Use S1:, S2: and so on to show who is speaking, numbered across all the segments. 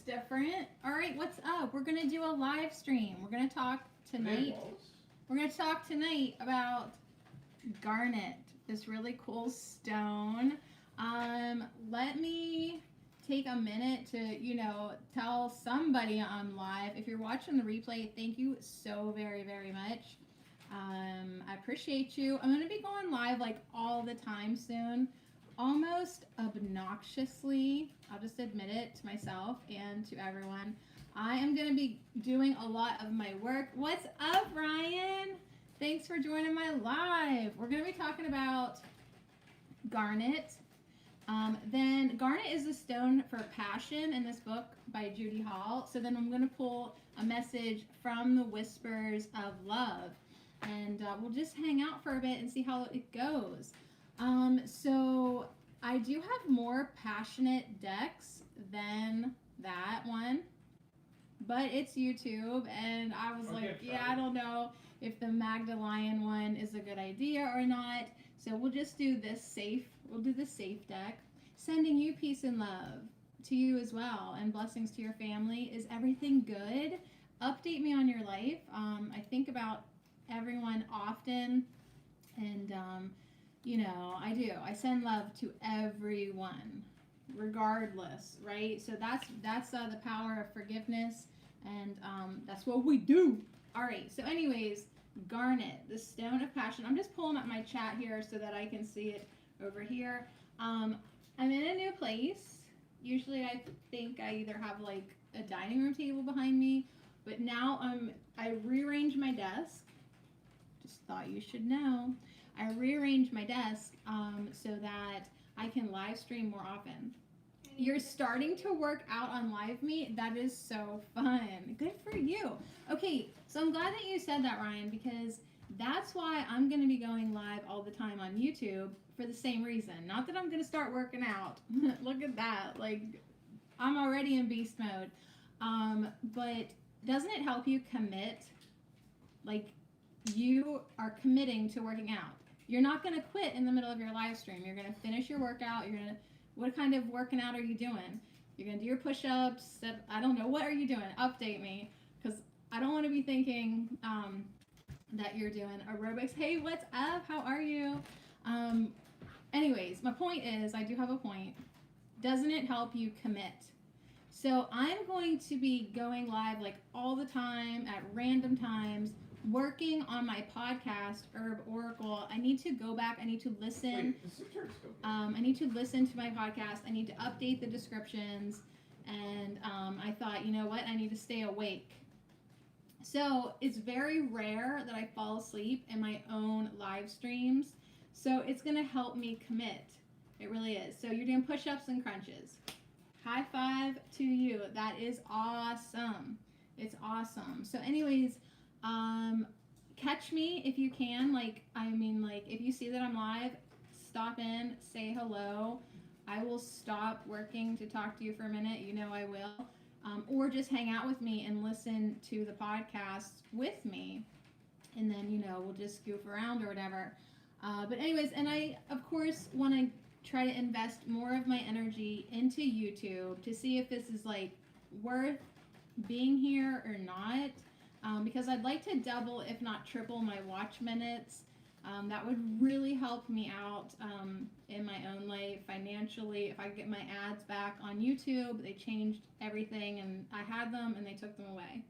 S1: different. All right, what's up? We're gonna do a live stream. We're gonna talk tonight. We're gonna talk tonight about garnet, this really cool stone. Let me take a minute to, tell somebody on live. If you're watching the replay, thank you so very, very much. I appreciate you. I'm gonna be going live like all the time soon. Almost obnoxiously, I'll just admit it to myself and to everyone. I am going to be doing a lot of my work. What's up, Ryan? Thanks for joining my live. We're going to be talking about garnet. Then garnet is the stone for passion in this book by Judy Hall. So then I'm going to pull a message from the Whispers of Love. And we'll just hang out for a bit and see how it goes. So I do have more passionate decks than that one, but it's YouTube, and I was I don't know if the Magdalene one is a good idea or not. So we'll just do this safe. We'll do the safe deck. Sending you peace and love to you as well, and blessings to your family. Is everything good? Update me on your life. I think about everyone often, and I do. I send love to everyone, regardless, right? So that's the power of forgiveness, and that's what we do. All right. So, anyways, garnet, the stone of passion. I'm just pulling up my chat here so that I can see it over here. I'm in a new place. Usually, I think I either have like a dining room table behind me, but now I rearranged my desk. Just thought you should know. I rearranged my desk so that I can live stream more often. You're starting to work out on Live Me. That is so fun. Good for you. Okay, so I'm glad that you said that, Ryan, because that's why I'm going to be going live all the time on YouTube for the same reason. Not that I'm going to start working out. Look at that. Like, I'm already in beast mode. But doesn't it help you commit? Like, you are committing to working out. You're not going to quit in the middle of your live stream. You're going to finish your workout. What kind of working out are you doing? You're going to do your push-ups. I don't know. What are you doing? Update me, because I don't want to be thinking that you're doing aerobics. Hey, what's up? How are you? Anyways, my point is, I do have a point. Doesn't it help you commit? So I'm going to be going live like all the time at random times, working on my podcast, Herb Oracle. I need to go back. I need to listen. I need to listen to my podcast. I need to update the descriptions. And I thought, you know what? I need to stay awake. So it's very rare that I fall asleep in my own live streams. So it's going to help me commit. It really is. So you're doing push-ups and crunches. High five to you. That is awesome. It's awesome. So anyways, catch me if you can. If you see that I'm live, stop in, say hello. I will stop working to talk to you for a minute. You know I will. Or just hang out with me and listen to the podcast with me. And then, we'll just goof around or whatever. But anyways, and I, of course, want to try to invest more of my energy into YouTube to see if this is, worth being here or not. Because I'd like to double, if not triple, my watch minutes. That would really help me out in my own life financially. If I could get my ads back on YouTube, they changed everything, and I had them, and they took them away.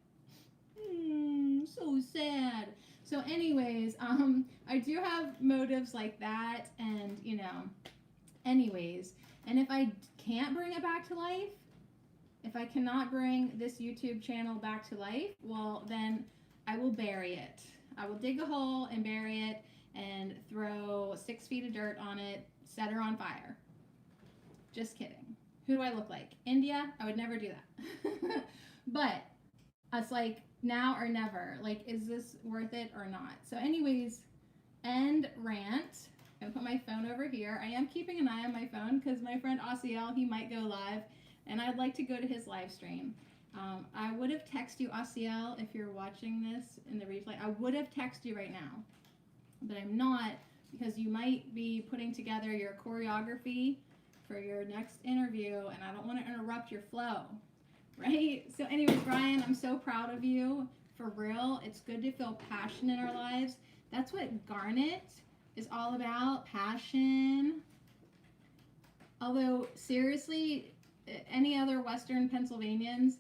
S1: So sad. So anyways, I do have motives like that, and, anyways. And if I can't bring it back to life, if I cannot bring this YouTube channel back to life, well, then I will bury it. I will dig a hole and bury it and throw 6 feet of dirt on it, set her on fire. Just kidding. Who do I look like? India? I would never do that. But it's like now or never. Like, is this worth it or not? So anyways, end rant. I'm going to put my phone over here. I am keeping an eye on my phone because my friend Asiel, he might go live. And I'd like to go to his live stream. I would have texted you, Asiel, if you're watching this in the replay. I would have texted you right now. But I'm not, because you might be putting together your choreography for your next interview, and I don't want to interrupt your flow. Right? So anyways, Ryan, I'm so proud of you. For real, it's good to feel passion in our lives. That's what Garnet is all about, passion. Although, seriously, any other Western Pennsylvanians,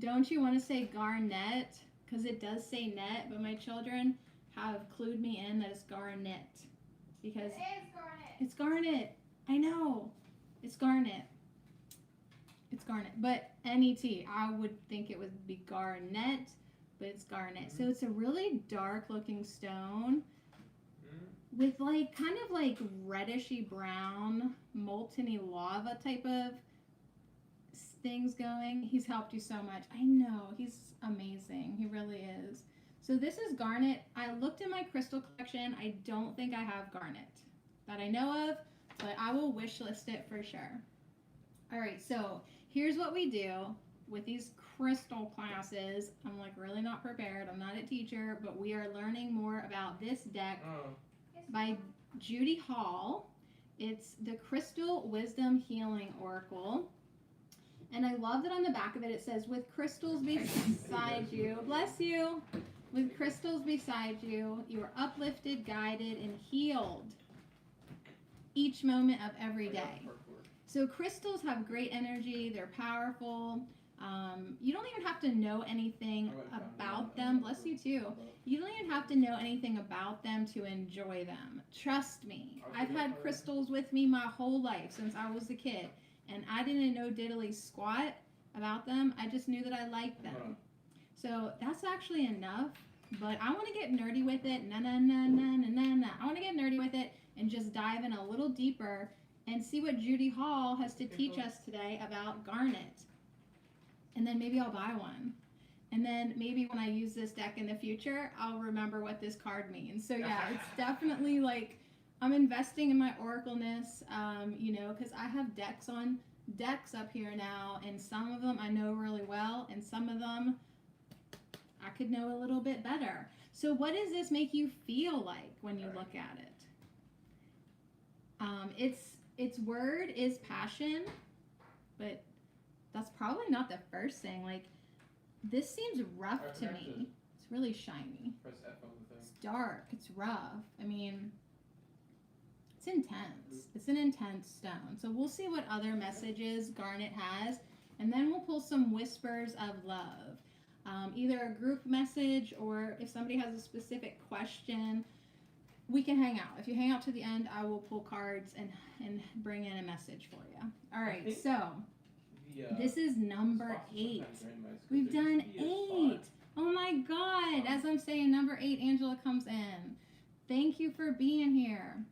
S1: don't you want to say Garnet? Because it does say net, but my children have clued me in that it's Garnet. Because
S2: It is Garnet.
S1: it's Garnet. I know. It's Garnet. It's Garnet. But N-E-T. I would think it would be Garnet, but it's Garnet. So it's a really dark looking stone with like kind of like reddishy brown, molten-y lava type of things going. He's helped you so much. I know. He's amazing. He really is. So this is Garnet. I looked in my crystal collection. I don't think I have Garnet that I know of, but I will wish list it for sure. All right, so here's what we do with these crystal classes. I'm like really not prepared. I'm not a teacher, but we are learning more about this deck by Judy Hall. It's the Crystal Wisdom Healing Oracle. And I love that on the back of it, it says, with crystals beside you, bless you, with crystals beside you, you are uplifted, guided, and healed each moment of every day. So crystals have great energy. They're powerful. You don't even have to know anything about them. Bless you too. You don't even have to know anything about them to enjoy them. Trust me. I've had crystals with me my whole life since I was a kid. And I didn't know diddly squat about them. I just knew that I liked them. So that's actually enough. But I want to get nerdy with it. I want to get nerdy with it and just dive in a little deeper and see what Judy Hall has to teach us today about Garnet. And then maybe I'll buy one. And then maybe when I use this deck in the future, I'll remember what this card means. So yeah, it's definitely like I'm investing in my oracleness, you know, because I have decks up here now, and some of them I know really well, and some of them I could know a little bit better. So what does this make you feel like when you look at it? Its word is passion, but that's probably not the first thing. Like, this seems rough to me. It's really shiny.
S3: Press F on the thing.
S1: It's dark. It's rough. I mean, it's intense. It's an intense stone. So we'll see what other messages Garnet has, and then we'll pull some whispers of love. Either a group message, or if somebody has a specific question, we can hang out. If you hang out to the end, I will pull cards and bring in a message for you. All right, so this is number 8. We've done 8. Oh my God. As I'm saying number 8, Angela comes in. Thank you for being here.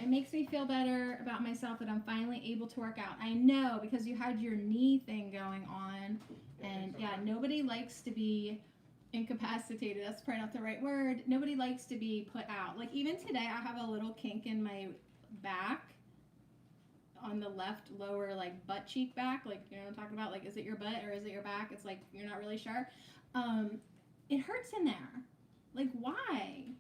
S1: It makes me feel better about myself that I'm finally able to work out. I know, because you had your knee thing going on. And yeah, nobody likes to be incapacitated. That's probably not the right word. Nobody likes to be put out. Like even today, I have a little kink in my back on the left lower like butt cheek back. Like, you know what I'm talking about? Like, is it your butt or is it your back? It's like you're not really sure. It hurts in there. Like, why?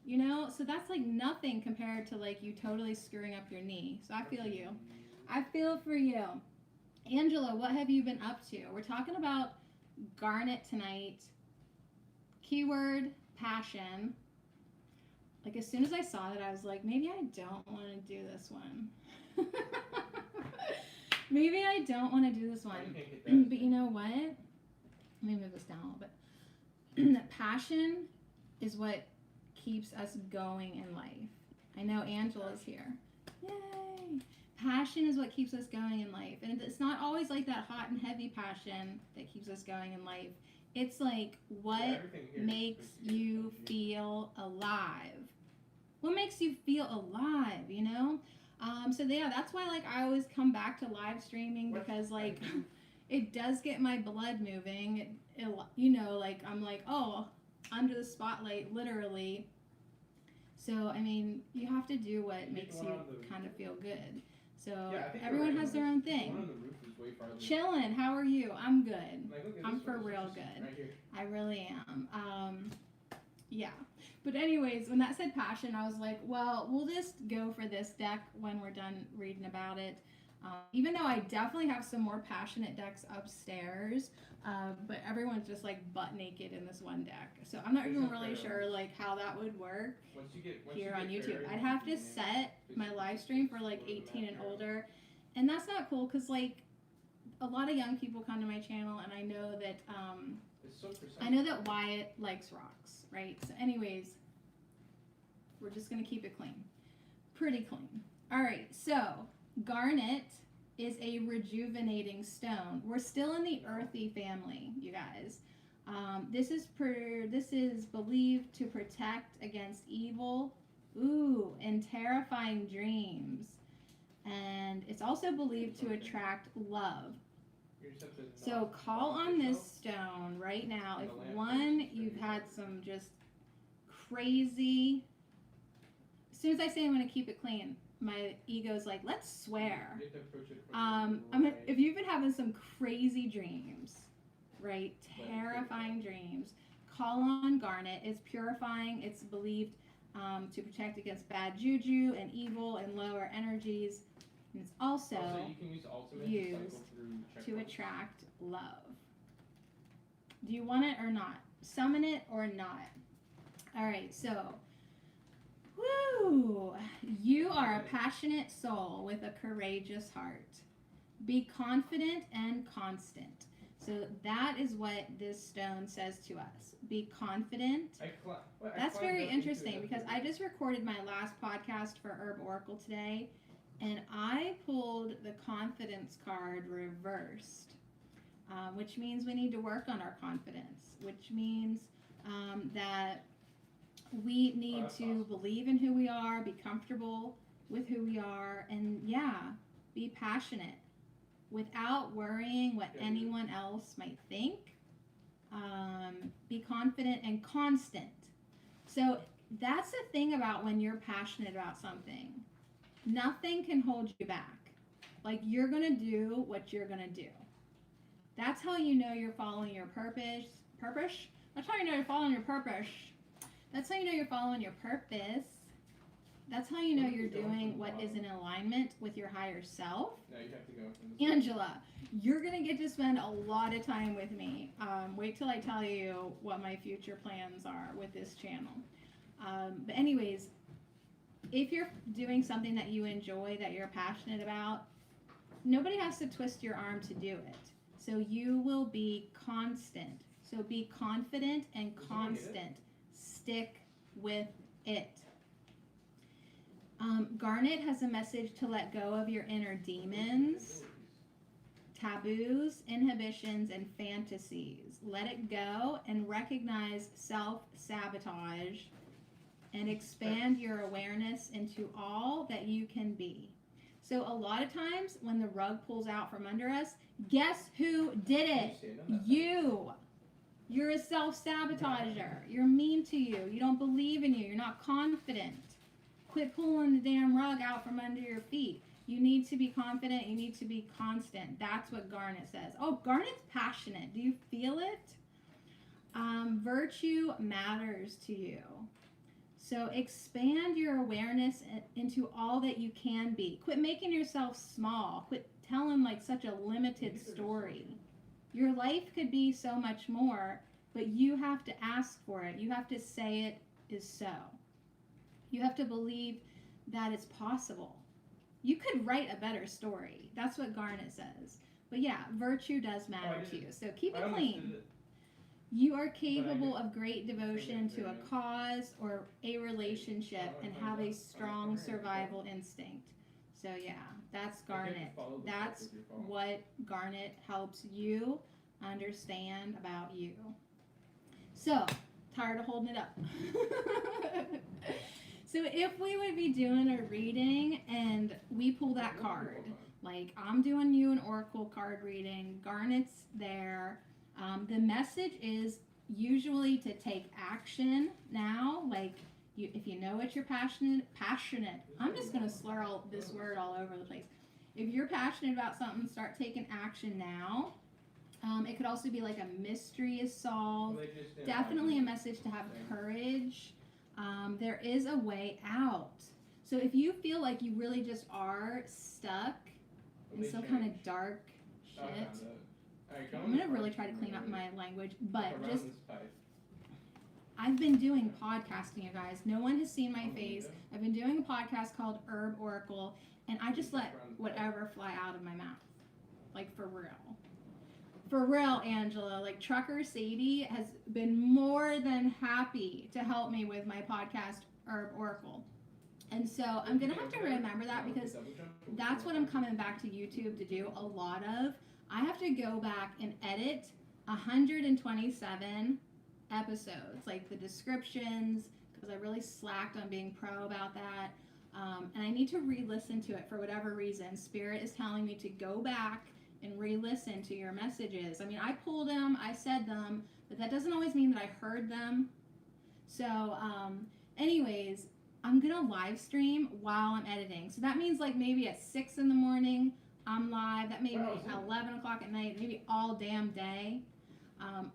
S1: You know? So that's like nothing compared to like you totally screwing up your knee. So I feel you. I feel for you. Angela, what have you been up to? We're talking about Garnet tonight. Keyword, passion. Like, as soon as I saw that, I was like, maybe I don't want to do this one. Maybe I don't want to do this one. But you know what? Let me move this down a little bit. Passion is what keeps us going in life. I know Angela's here. Yay! Passion is what keeps us going in life. And it's not always like that hot and heavy passion that keeps us going in life. It's like, what makes you feel alive? What makes you feel alive, you know? So yeah, that's why like I always come back to live streaming, because like it does get my blood moving. It, you know, like I'm like, oh, under the spotlight, literally. So I mean, you have to do what makes you kind of feel good. So everyone has their own thing. Chillin', how are you? I'm good. I'm for real good. I really am. Yeah. But anyways, when that said passion, I was like, well, we'll just go for this deck when we're done reading about it. Even though I definitely have some more passionate decks upstairs, but everyone's just like butt naked in this one deck. So I'm not even really sure like how that would work here on YouTube. I'd have to set my live stream for like 18 and older, and that's not cool because like a lot of young people come to my channel, and I know that Wyatt likes rocks, right? So anyways, we're just gonna keep it clean, pretty clean. All right, so garnet is a rejuvenating stone. We're still in the earthy family, you guys. This is believed to protect against evil, and terrifying dreams. And it's also believed to attract love. So call on this stone right now. If one, you've had some just crazy. As soon as I say I'm going to keep it clean, my ego's like, let's swear. If you've been having some crazy dreams, right, terrifying dreams, call on garnet. It's purifying. It's believed to protect against bad juju and evil and lower energies. And it's also used to attract love. Do you want it or not? Summon it or not? All right, so, woo! You are a passionate soul with a courageous heart. Be confident and constant. So that is what this stone says to us. Be confident. That's very interesting because I just recorded my last podcast for Herb Oracle today, and I pulled the confidence card reversed, which means we need to work on our confidence, which means that we need to believe in who we are, be comfortable with who we are, and be passionate without worrying what anyone else might think. Be confident and constant. So that's the thing about when you're passionate about something. Nothing can hold you back. Like, you're going to do what you're going to do. That's how you know you're following your purpose. That's how you know you're following your purpose. That's how you know you're following your purpose. That's how you know you're doing what is in alignment with your higher self.
S2: No, you have to go.
S1: Angela, you're going to get to spend a lot of time with me. Wait till I tell you what my future plans are with this channel. But anyways, if you're doing something that you enjoy, that you're passionate about, nobody has to twist your arm to do it. So you will be constant. So be confident and constant. Stick with it. Garnet has a message to let go of your inner demons, taboos, inhibitions, and fantasies. Let it go and recognize self-sabotage and expand your awareness into all that you can be. So a lot of times when the rug pulls out from under us, guess who did it? You. You're a self-sabotager. You're mean to you. You don't believe in you. You're not confident. Quit pulling the damn rug out from under your feet. You need to be confident. You need to be constant. That's what Garnet says. Oh, Garnet's passionate. Do you feel it? Virtue matters to you. So expand your awareness into all that you can be. Quit making yourself small. Quit telling like such a limited story. Your life could be so much more, but you have to ask for it. You have to say it is so. You have to believe that it's possible. You could write a better story. That's what Garnet says. But yeah, virtue does matter to you. So keep it clean. You are capable of great devotion to a cause or a relationship and have a strong survival instinct. So yeah, that's Garnet. That's what Garnet helps you understand about you. So, tired of holding it up. So if we would be doing a reading and we pull that card, like I'm doing you an oracle card reading, Garnet's there. The message is usually to take action now. Like, if you know what you're passionate. I'm just going to slur this word all over the place. If you're passionate about something, start taking action now. It could also be like a mystery is solved. Definitely a message to have courage. There is a way out. So if you feel like you really just are stuck and still kind of dark shit. I'm gonna really try to clean up my language, but just I've been doing podcasting, you guys. No one has seen my face. I've been doing a podcast called Herb Oracle, and I just let whatever fly out of my mouth, like for real. For real, Angela. Like Trucker Sadie has been more than happy to help me with my podcast Herb Oracle. And so I'm going to have to remember that because that's what I'm coming back to YouTube to do a lot of. I have to go back and edit 127 episodes, like the descriptions, because I really slacked on being pro about that. And I need to re-listen to it for whatever reason. Spirit is telling me to go back and re-listen to your messages. I mean, I pulled them, I said them, but that doesn't always mean that I heard them. So, anyways, I'm gonna live stream while I'm editing. So that means like maybe at 6 in the morning, I'm live. That may be 11 o'clock at night, maybe all damn day.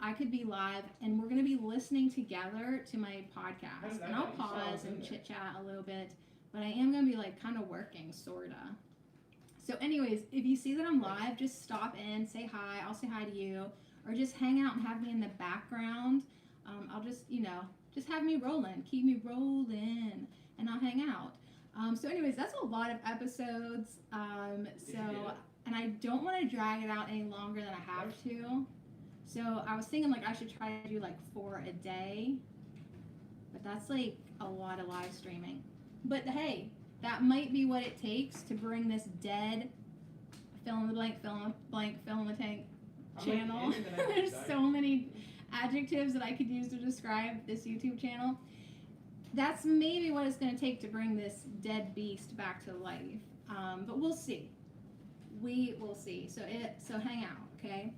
S1: I could be live, and we're gonna be listening together to my podcast. And I'll pause and chit chat a little bit, but I am gonna be like kind of working, sorta. So anyways, if you see that I'm live, just stop in, say hi, I'll say hi to you, or just hang out and have me in the background. I'll just, just have me rolling, keep me rolling, and I'll hang out. So anyways, that's a lot of episodes. And I don't want to drag it out any longer than I have to. So I was thinking like I should try to do like 4 a day, but that's like a lot of live streaming. But hey, that might be what it takes to bring this dead fill in the blank, fill in the tank channel. There's so many adjectives that I could use to describe this YouTube channel. That's maybe what it's going to take to bring this dead beast back to life. But we'll see. We will see. So hang out, okay?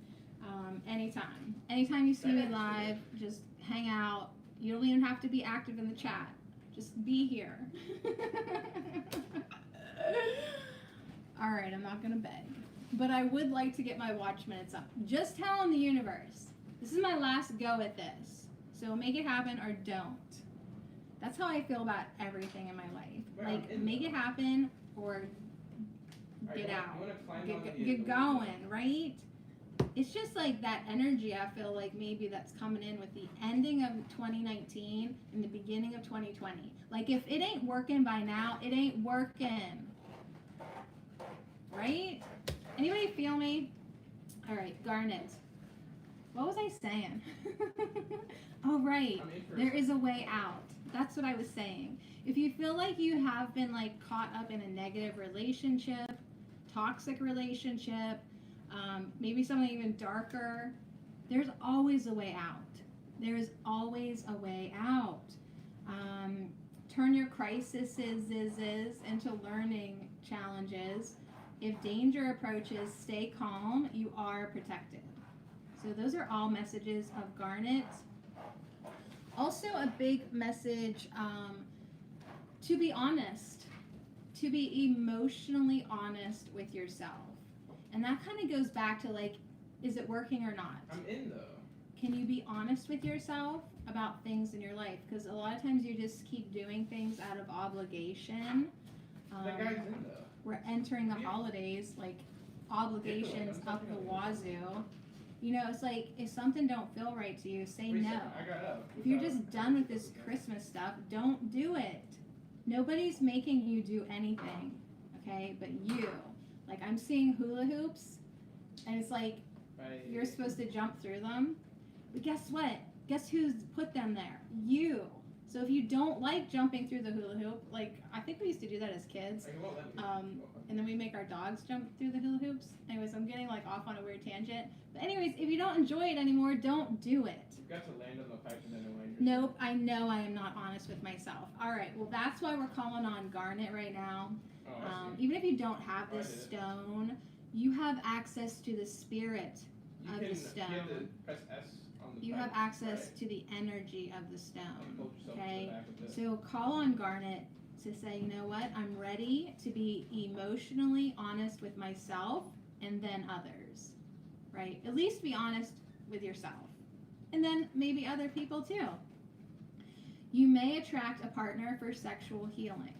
S1: Anytime. Anytime you see me live, just hang out. You don't even have to be active in the chat. Just be here. All right, I'm not going to beg. But I would like to get my watch minutes up. Just telling the universe, this is my last go at this. So make it happen or don't. That's how I feel about everything in my life. Like, make it happen or get out. Get going, right? It's just like that energy I feel like maybe that's coming in with the ending of 2019 and the beginning of 2020. Like, if it ain't working by now, it ain't working. Right? Anybody feel me? All right, Garnet. What was I saying? Oh, right. There is a way out. That's what I was saying. If you feel like you have been like caught up in a negative relationship, toxic relationship, maybe something even darker, there's always a way out. There is always a way out. Turn your crises into learning challenges. If danger approaches, stay calm. You are protected. So those are all messages of Garnet. Also a big message to be honest, to be emotionally honest with yourself. And that kind of goes back to like, is it working or not?
S2: I'm in though.
S1: Can you be honest with yourself about things in your life? Because a lot of times you just keep doing things out of obligation.
S2: That guy's in though.
S1: We're entering the holidays, like obligations up the wazoo. It's like if something don't feel right to you, say no. If you're just done with this Christmas stuff, don't do it. Nobody's making you do anything, okay? But you. Like, I'm seeing hula hoops, and it's like you're supposed to jump through them. But guess what? Guess who's put them there? You. So if you don't like jumping through the hula hoop, like, I think we used to do that as kids. And then we make our dogs jump through the hula hoops. Anyways, I'm getting, like, off on a weird tangent. But anyways, if you don't enjoy it anymore, don't do it.
S2: You've got to land on the pipe and then land yourself.
S1: Nope, I know I am not honest with myself. All right, well, that's why we're calling on Garnet right now. Even if you don't have this stone, you have access to the spirit of the stone.
S2: You have to press S on the
S1: You
S2: pipe.
S1: have access to the energy of the stone. Okay? So call on Garnet to say, you know what? I'm ready to be emotionally honest with myself and then others. Right? At least be honest with yourself. And then maybe other people too. You may attract a partner for sexual healing.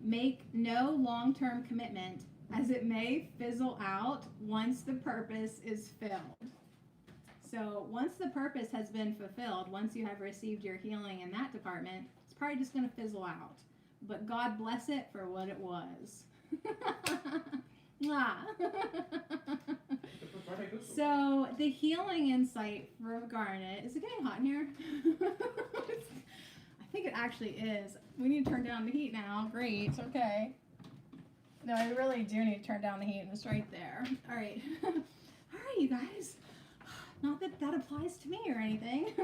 S1: Make no long-term commitment as it may fizzle out once the purpose is filled. So once the purpose has been fulfilled, once you have received your healing in that department, it's probably just going to fizzle out. But God bless it for what it was. So the healing insight for Garnet, is it getting hot in here? I think it actually is. We need to turn down the heat now. Great. Okay. No, I really do need to turn down the heat, and it's right there. All right. All right, you guys. Not that that applies to me or anything.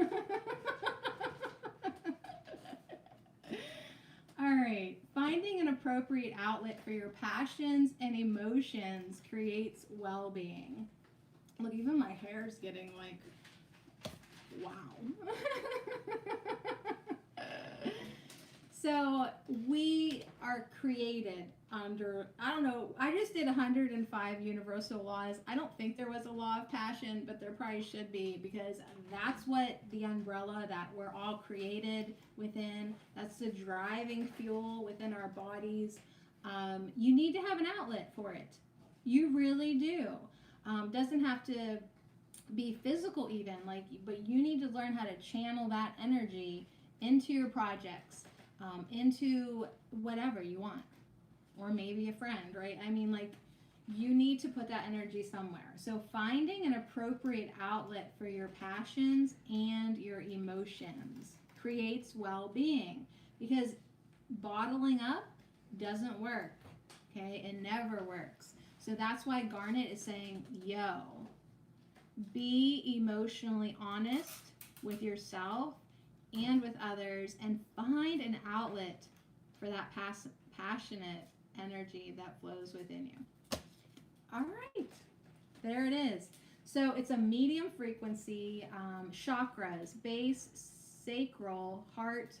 S1: All right. Finding an appropriate outlet for your passions and emotions creates well-being. Look, even my hair's getting like, wow. So we are created under, I don't know, I just did 105 universal laws. I don't think there was a law of passion, but there probably should be, because that's what the umbrella that we're all created within. That's the driving fuel within our bodies. You need to have an outlet for it. You really do. Doesn't have to be physical even, like, but you need to learn how to channel that energy into your projects, into whatever you want, or maybe a friend, right? I mean, like, you need to put that energy somewhere. So finding an appropriate outlet for your passions and your emotions creates well-being, because bottling up doesn't work, okay? It never works. So that's why Garnet is saying, yo, be emotionally honest with yourself and with others, and find an outlet for that passionate energy that flows within you. All right, there it is. So it's a medium frequency, chakras, base, sacral, heart.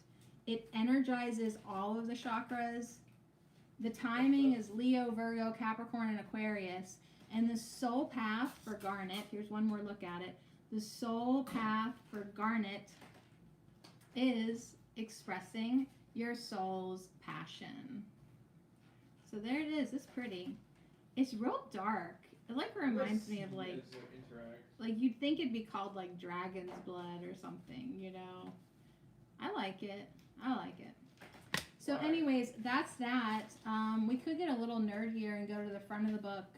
S1: It energizes all of the chakras. The timing is Leo, Virgo, Capricorn, and Aquarius. And the soul path for Garnet, here's one more look at it. The soul path for Garnet is expressing your soul's passion. So there it is. It's pretty. It's real dark. It like reminds me of like you'd think it'd be called like dragon's blood or something, you know. I like it. I like it. So anyways, that's that. We could get a little nerdier and go to the front of the book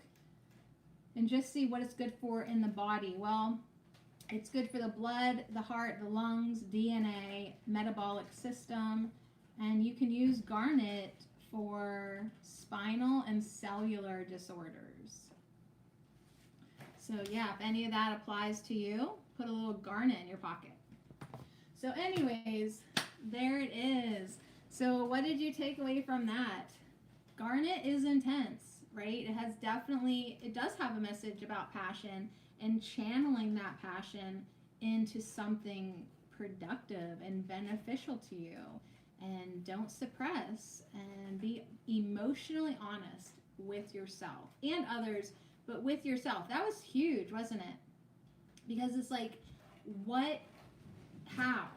S1: and just see what it's good for in the body. Well, it's good for the blood, the heart, the lungs, DNA, metabolic system, and you can use Garnet for spinal and cellular disorders. So yeah, if any of that applies to you, put a little Garnet in your pocket. So anyways, there it is. So what did you take away from that? Garnet is intense, right? It does have a message about passion and channeling that passion into something productive and beneficial to you. And don't suppress, and be emotionally honest with yourself and others, but with yourself. That was huge, wasn't it? Because it's like, how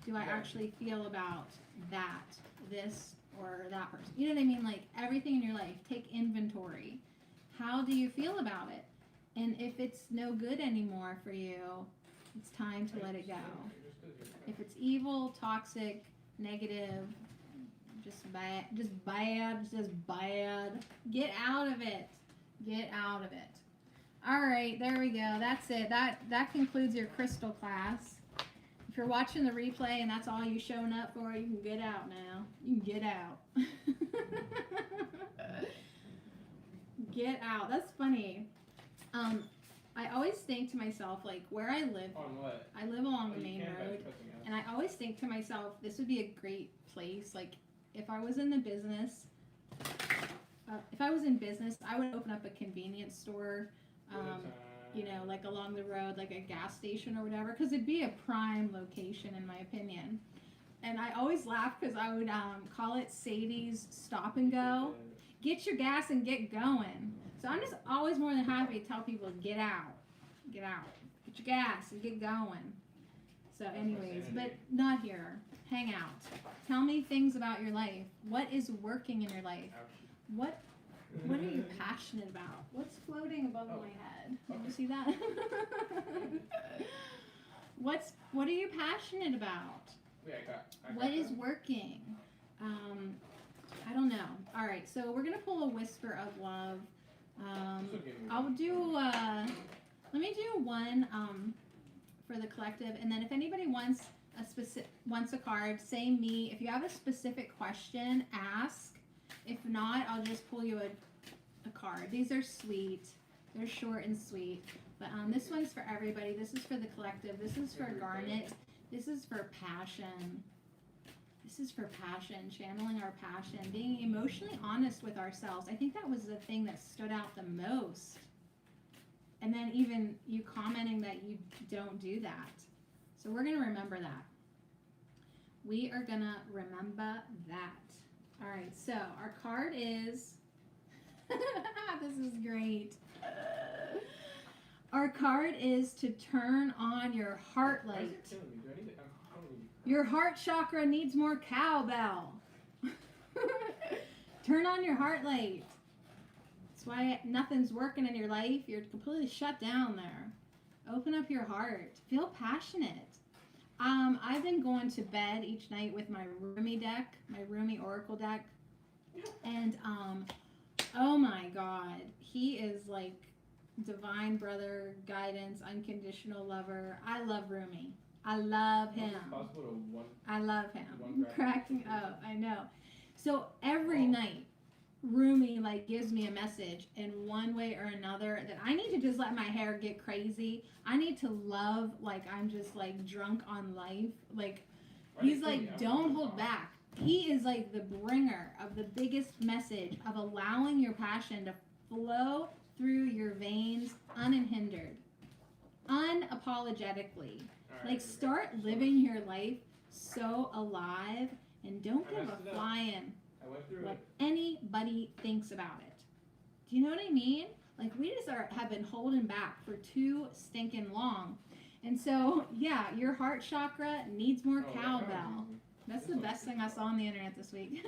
S1: do I actually feel about this, or that person? You know what I mean? Like, everything in your life, take inventory. How do you feel about it? And if it's no good anymore for you, it's time to let it go. If it's evil, toxic, negative, just bad, get out of it. Get out of it. All right, there we go. That's it. That concludes your crystal class. If you're watching the replay and that's all you've shown up for, you can get out now. You can get out. Get out. That's funny. I always think to myself, like, where I live.
S2: On what?
S1: I live along the main road. And I always think to myself, this would be a great place. Like, if I was in the business, I would open up a convenience store, you know, like along the road, like a gas station or whatever, because it'd be a prime location, in my opinion. And I always laugh because I would call it Sadie's Stop and Go. Get your gas and get going. So I'm just always more than happy to tell people, get out. Get out. Get your gas and get going. So anyways, but not here. Hang out. Tell me things about your life. What is working in your life? What are you passionate about? What's floating above my head? Did you see that? What are you passionate about?
S2: Yeah, I got
S1: What is
S2: that.
S1: working? I don't know. All right, so we're gonna pull a whisper of love. I'll do. Let me do one for the collective, and then if anybody wants a card, say me. If you have a specific question, ask. If not, I'll just pull you a card. These are sweet. They're short and sweet. But this one's for everybody. This is for the collective. This is for Garnet. This is for passion. This is for passion, channeling our passion, being emotionally honest with ourselves. I think that was the thing that stood out the most. And then even you commenting that you don't do that. So we're going to remember that. We are going to remember that. All right, so our card is, this is great. Our card is to turn on your heart
S2: Why is
S1: light.
S2: it killing me? Do I need to? I don't need to-
S1: Your heart chakra needs more cowbell. Turn on your heart light. That's why nothing's working in your life. You're completely shut down there. Open up your heart. Feel passionate. I've been going to bed each night with my Rumi deck, my Rumi Oracle deck. And, oh my God, he is like divine brother, guidance, unconditional lover. I love Rumi. I love him.
S2: It's possible to one.
S1: I love him.
S2: One graphic.
S1: Cracking up. I know. So every night, Rumi like gives me a message in one way or another that I need to just let my hair get crazy. I need to love like I'm just like drunk on life. Like he's like, don't hold back. He is like the bringer of the biggest message of allowing your passion to flow through your veins unhindered, unapologetically. Like start living your life so alive and don't give a flying
S2: I went through
S1: what
S2: it.
S1: anybody thinks about it. Do you know what I mean? Like we just have been holding back for too stinking long. And so, yeah, your heart chakra needs more
S2: Oh, that
S1: cowbell.
S2: was easy.
S1: That's
S2: This
S1: the
S2: one's
S1: best thing
S2: too
S1: I
S2: far.
S1: saw on the internet this week.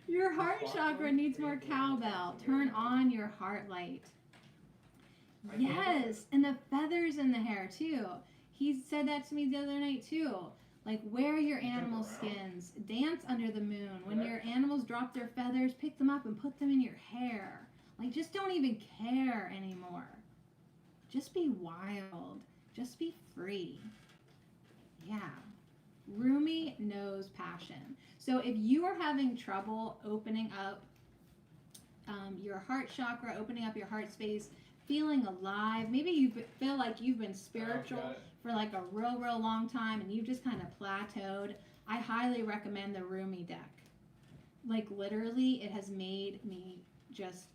S1: Your heart
S2: This
S1: chakra
S2: one?
S1: needs more cowbell. Turn on your heart light.
S2: I think
S1: Yes, and the feathers in the hair too. He said that to me the other night too. Like wear your
S2: You jump
S1: animal
S2: around.
S1: skins, dance under the moon. When
S2: Right.
S1: your animals drop their feathers, pick them up and put them in your hair. Like just don't even care anymore. Just be wild. Just be free. Yeah. Rumi knows passion. So if you are having trouble opening up your heart chakra, opening up your heart space, feeling alive, maybe you feel like you've been spiritual
S2: Got it.
S1: for like a real long time and you've just kind of plateaued, I highly recommend the Rumi deck. Like literally, it has made me just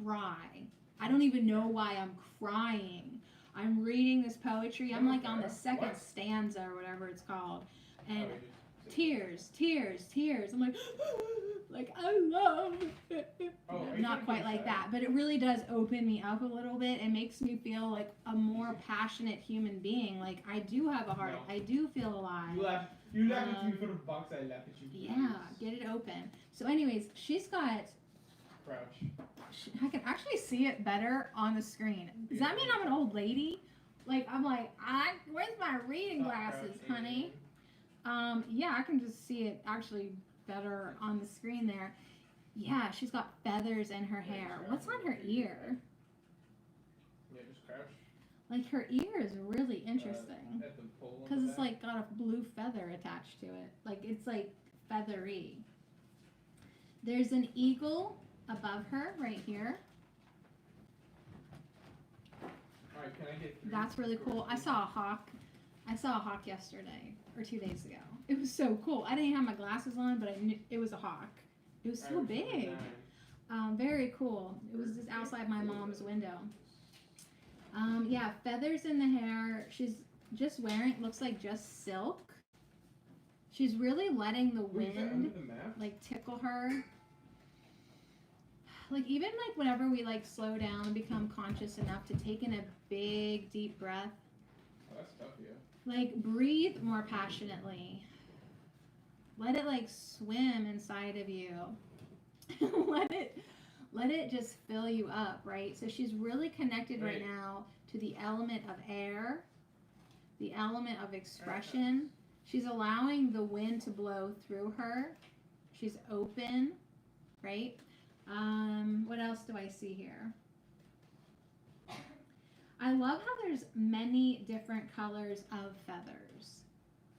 S1: cry. I don't even know why I'm crying. I'm reading this poetry. I'm like on the second
S2: What?
S1: stanza or whatever it's called.
S2: Oh,
S1: And
S2: you just-
S1: tears. I'm like, like I love it.
S2: Oh, are you
S1: Not
S2: gonna
S1: quite
S2: get
S1: like
S2: sad?
S1: that, but it really does open me up a little bit and makes me feel like a more passionate human being. Like I do have a heart.
S2: No.
S1: I do feel alive.
S2: You laugh at me for the box. I laugh at you.
S1: Yeah, get it open. So, anyways, she's got.
S2: Crouch.
S1: I can actually see it better on the screen. Does that mean I'm an old lady? Like I'm like, where's my reading
S2: Stop
S1: glasses,
S2: crouching.
S1: honey? Yeah, I can just see it actually better on the screen there. Yeah, she's got feathers in her hair. What's on her ear?
S2: Yeah, just crouch.
S1: Like her ear is really interesting
S2: At the pole on
S1: because
S2: the
S1: it's
S2: back.
S1: like got a blue feather attached to it. Like it's like feathery. There's an eagle above her right here.
S2: Alright, can I get three?
S1: That's really cool. I saw a hawk. I saw a hawk yesterday or 2 days ago. It was so cool. I didn't have my glasses on, but I knew it was a hawk. It was so
S2: Alright,
S1: big.
S2: 9.
S1: Very cool. It was just outside my mom's window. Yeah, feathers in the hair. She's just wearing, looks like just silk. She's really letting the
S2: Wait, is that under
S1: wind
S2: the map?
S1: like tickle her. Like even like whenever we like slow down and become conscious enough to take in a big deep breath,
S2: Oh, that's tough, yeah.
S1: like breathe more passionately. Let it like swim inside of you. Let it just fill you up, right? So she's really connected right now to the element of air, the element of expression. She's allowing the wind to blow through her. She's open, right? What else do I see here? I love how there's many different colors of feathers.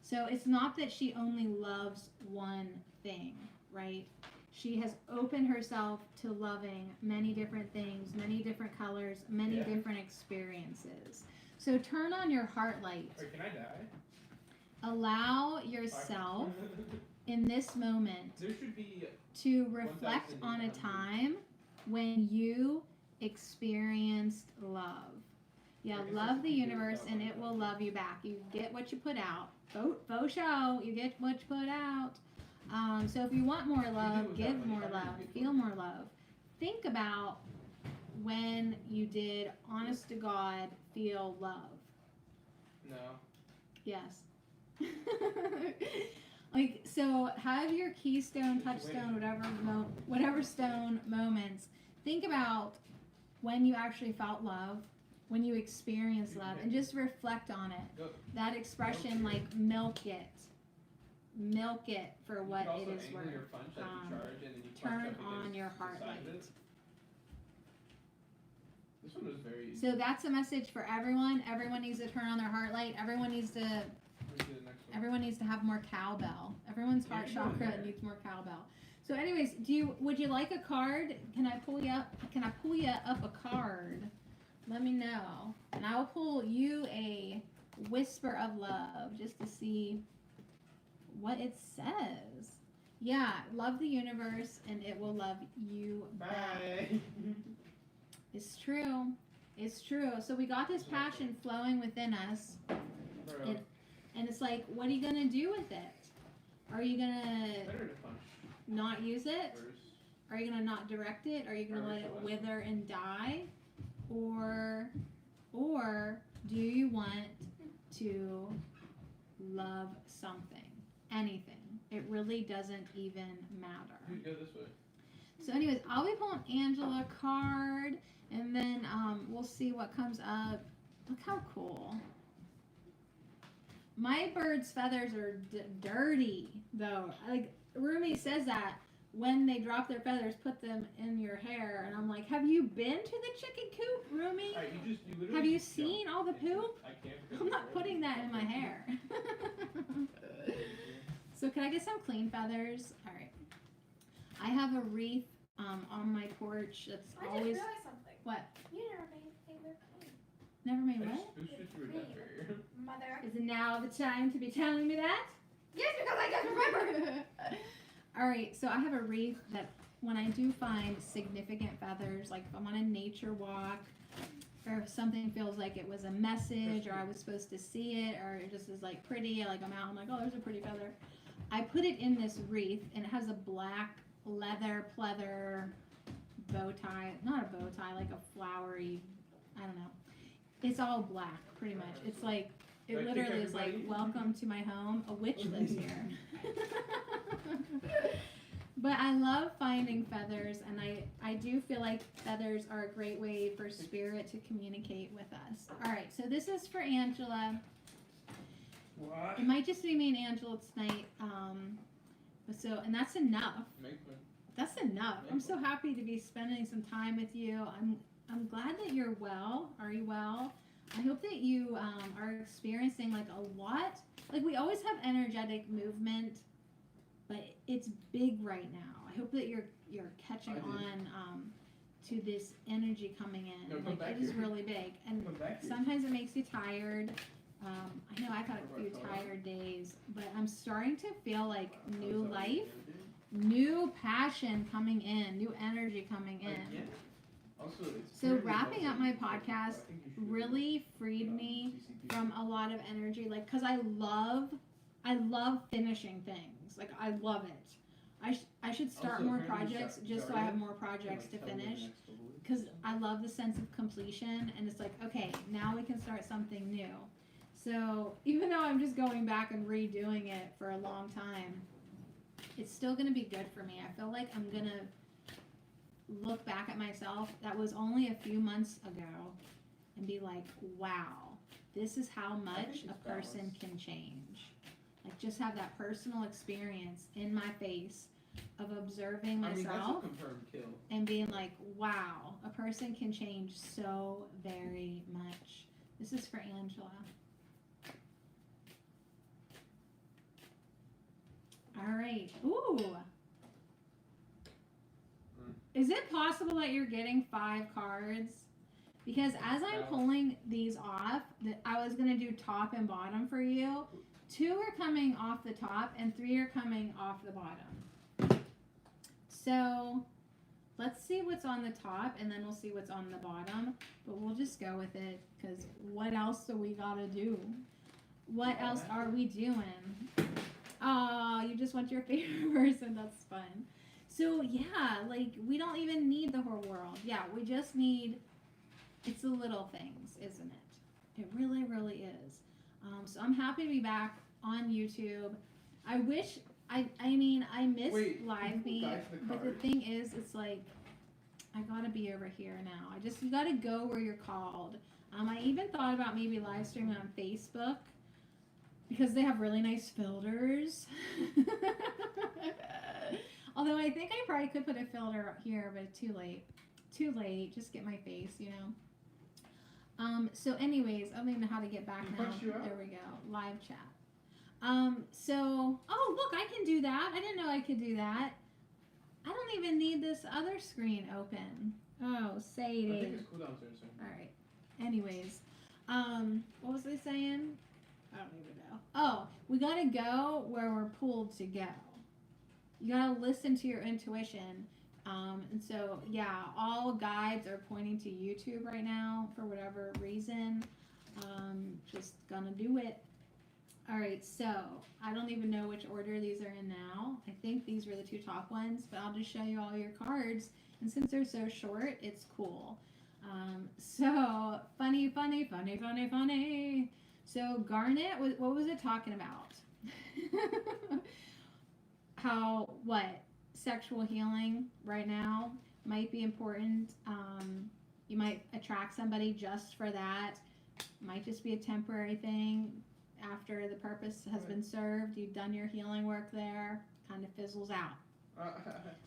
S1: So it's not that she only loves one thing, right? She has opened herself to loving many different things, many different colors, many different experiences. So turn on your heart light.
S2: Wait, can I die?
S1: Allow yourself in this moment
S2: There should be
S1: to reflect on a time when you experienced love. Yeah, love the universe and it will love you back. You get what you put out. Faux show, you get what you put out. So if you want more love, give more love, feel more love. Think about when you did, honest to God, feel love.
S2: No.
S1: Yes. Like, so have your keystone, touchstone, whatever stone moments. Think about when you actually felt love, when you experienced love, and just reflect on it. That expression, like, milk it for what it is worth. Turn on your heart light.
S2: This one was very easy.
S1: So that's a message for everyone. Everyone needs to turn on their heart light. Everyone needs to have more cowbell. Everyone's heart chakra needs more cowbell. So anyways, would you like a card? Can I pull you up a card? Let me know. And I will pull you a whisper of love just to see what it says. Yeah, love the universe and it will love you back.
S2: Bye.
S1: It's true. It's true. So we got this passion flowing within us. And it's like, what are you going to do with it? Are you going to not use it? Are you going to not direct it? Are you going to let it wither and die? Or do you want to love something? Anything. It really doesn't even matter.
S2: Go this way.
S1: So anyways, I'll be pulling Angela a card, and then we'll see what comes up. Look how cool. My bird's feathers are dirty, though. Like, Rumi says that when they drop their feathers, put them in your hair. And I'm like, have you been to the chicken coop, Rumi? Have you seen all the poop? I'm not putting that in my hair. So can I get some clean feathers? All right. I have a wreath on my porch. That's
S3: I
S1: always.
S3: just realized something.
S1: What?
S3: You never made finger clean.
S1: Never made what?
S3: Mother.
S1: Is it now the time to be telling me that?
S3: Yes, because I just remembered.
S1: All right, so I have a wreath that when I do find significant feathers, like if I'm on a nature walk, or if something feels like it was a message, or I was supposed to see it, or it just is like pretty, like I'm out, I'm like, oh, there's a pretty feather. I put it in this wreath, and it has a black leather pleather bow tie, not a bow tie, like a flowery, I don't know. It's all black, pretty much. It's like, it literally is like, welcome to my home. A witch lives here. But I love finding feathers, and I do feel like feathers are a great way for spirit to communicate with us. All right, so this is for Angela.
S2: What?
S1: It might just be me and Angela tonight. And that's enough. That's enough. I'm so happy to be spending some time with you. I'm glad that you're well. Are you well? I hope that you are experiencing like a lot. Like, we always have energetic movement, but it's big right now. I hope that you're catching on to this energy coming in.
S2: No,
S1: like, it is really big, and sometimes it makes you tired. I know I've had a few tired days, but I'm starting to feel like new life, new passion coming in, new energy coming in. So wrapping up my podcast really freed me from a lot of energy, like, because I love finishing things. Like, I love it. I should start more projects just so I have more projects to finish, because I love the sense of completion, and it's like, okay, now we can start something new. So even though I'm just going back and redoing it for a long time, it's still gonna be good for me. I feel like I'm gonna look back at myself that was only a few months ago and be like, wow, this is how much a person can change. Like, just have that personal experience in my face of observing myself,
S2: that's a confirmed kill.
S1: and being like, wow, a person can change so very much. This is for Angela. All right. Ooh. Is it possible that you're getting 5 cards? Because as I'm pulling these off, I was going to do top and bottom for you. 2 are coming off the top and 3 are coming off the bottom. So let's see what's on the top and then we'll see what's on the bottom. But we'll just go with it because what else do we got to do? What else are we doing? Oh, you just want your favorite person. That's fun. So yeah, like we don't even need the whole world. Yeah, we just need, it's the little things, isn't it? It really, really is. So I'm happy to be back on YouTube. I wish, I miss live me, but the thing is, it's like, I gotta be over here now. You gotta go where you're called. I even thought about maybe live streaming on Facebook because they have really nice filters. Although I think I probably could put a filter up here, but too late. Too late. Just get my face, you know. So anyways, I don't even know how to get back now. There we go. Live chat. So, oh, look, I can do that. I didn't know I could do that. I don't even need this other screen open. Oh, Sadie.
S2: I think it's cooldown soon.
S1: All right. Anyways, what was I saying? I don't even know. Oh, we got to go where we're pulled to go. You got to listen to your intuition. And so, yeah, all guides are pointing to YouTube right now for whatever reason. Just gonna do it. All right, so I don't even know which order these are in now. I think these were the 2 top ones, but I'll just show you all your cards. And since they're so short, it's cool. So funny. So Garnet, what was it talking about? How, sexual healing right now might be important. You might attract somebody just for that. Might just be a temporary thing. After the purpose has been served, you've done your healing work there, kind of fizzles out.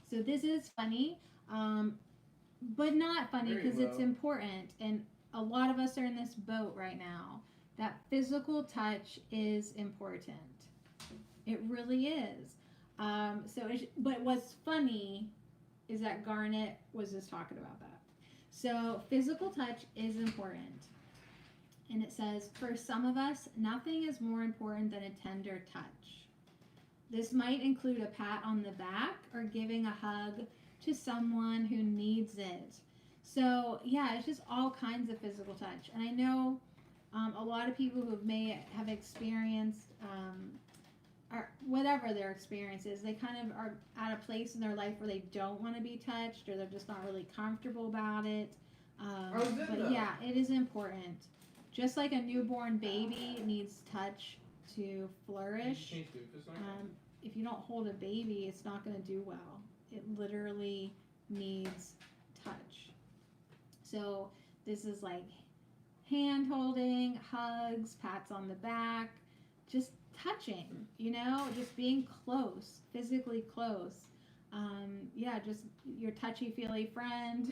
S1: So this is funny, but not funny because it's important. And a lot of us are in this boat right now. That physical touch is important. It really is. But what's funny is that Garnet was just talking about that. So physical touch is important. And it says, for some of us, nothing is more important than a tender touch. This might include a pat on the back or giving a hug to someone who needs it. So yeah, it's just all kinds of physical touch. And I know a lot of people who may have experienced or whatever their experience is, they kind of are at a place in their life where they don't want to be touched or they're just not really comfortable about it. But yeah, it is important. Just like a newborn baby needs touch to flourish, if you don't hold a baby, it's not going to do well. It literally needs touch. So this is like hand holding, hugs, pats on the back, just touching, just being close, physically close. Yeah, just your touchy-feely friend